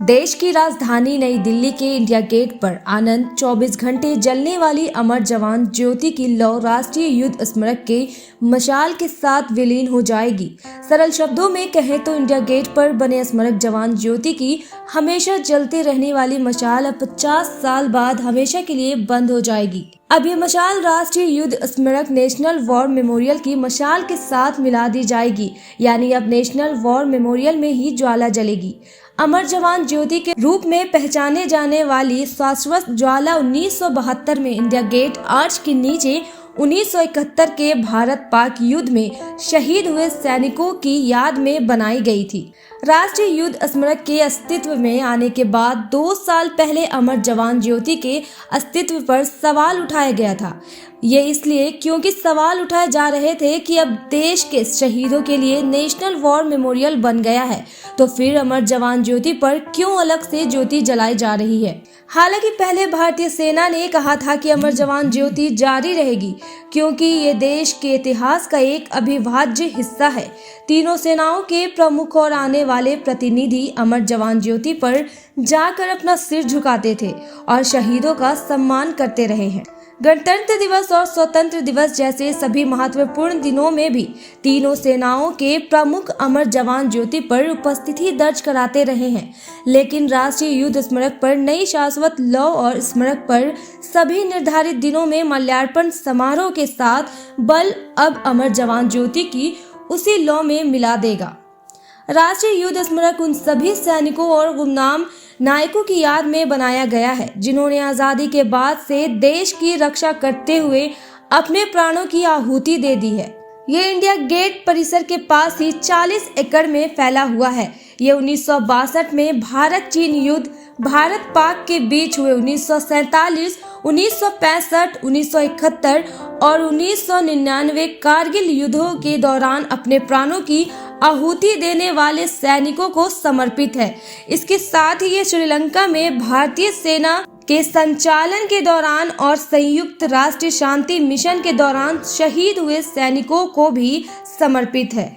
देश की राजधानी नई दिल्ली के इंडिया गेट पर आनंद 24 घंटे जलने वाली अमर जवान ज्योति की लौ राष्ट्रीय युद्ध स्मारक के मशाल के साथ विलीन हो जाएगी। सरल शब्दों में कहें तो इंडिया गेट पर बने स्मारक जवान ज्योति की हमेशा जलते रहने वाली मशाल अब 50 साल बाद हमेशा के लिए बंद हो जाएगी। अब ये मशाल राष्ट्रीय युद्ध स्मारक नेशनल वॉर मेमोरियल की मशाल के साथ मिला दी जाएगी, यानी अब नेशनल वॉर मेमोरियल में ही ज्वाला जलेगी। अमर जवान ज्योति के रूप में पहचाने जाने वाली शाश्वत ज्वाला 1972 में इंडिया गेट आर्च के नीचे 1971 के भारत पाक युद्ध में शहीद हुए सैनिकों की याद में बनाई गई थी। राष्ट्रीय युद्ध स्मारक के अस्तित्व में आने के बाद 2 साल पहले अमर जवान ज्योति के अस्तित्व पर सवाल उठाया गया था। ये इसलिए क्योंकि सवाल उठाए जा रहे थे कि अब देश के शहीदों के लिए नेशनल वॉर मेमोरियल बन गया है, तो फिर अमर जवान ज्योति पर क्यों अलग से ज्योति जलाई जा रही है। हालांकि पहले भारतीय सेना ने कहा था कि अमर जवान ज्योति जारी रहेगी क्योंकि ये देश के इतिहास का एक अविभाज्य हिस्सा है। तीनों सेनाओं के प्रमुख और आने वाले प्रतिनिधि अमर जवान ज्योति पर जाकर अपना सिर झुकाते थे और शहीदों का सम्मान करते रहे हैं। गणतंत्र दिवस और स्वतंत्र दिवस जैसे सभी महत्वपूर्ण दिनों में भी तीनों सेनाओं के प्रमुख अमर जवान ज्योति पर उपस्थिति दर्ज कराते रहे हैं, लेकिन राष्ट्रीय युद्ध स्मारक पर नई शाश्वत लौ और स्मारक पर सभी निर्धारित दिनों में माल्यार्पण समारोह के साथ बल अब अमर जवान ज्योति की उसी लौ में मिला देगा। राष्ट्रीय युद्ध स्मारक उन सभी सैनिकों और गुमनाम नायकों की याद में बनाया गया है जिन्होंने आजादी के बाद से देश की रक्षा करते हुए अपने प्राणों की आहुति दे दी है। ये इंडिया गेट परिसर के पास ही 40 एकड़ में फैला हुआ है। ये 1962 में भारत चीन युद्ध भारत पाक के बीच हुए 1947, 1965, 1971 और 1999 कारगिल युद्धों के दौरान अपने प्राणों की आहुति देने वाले सैनिकों को समर्पित है। इसके साथ ही ये श्रीलंका में भारतीय सेना के संचालन के दौरान और संयुक्त राष्ट्र शांति मिशन के दौरान शहीद हुए सैनिकों को भी समर्पित है।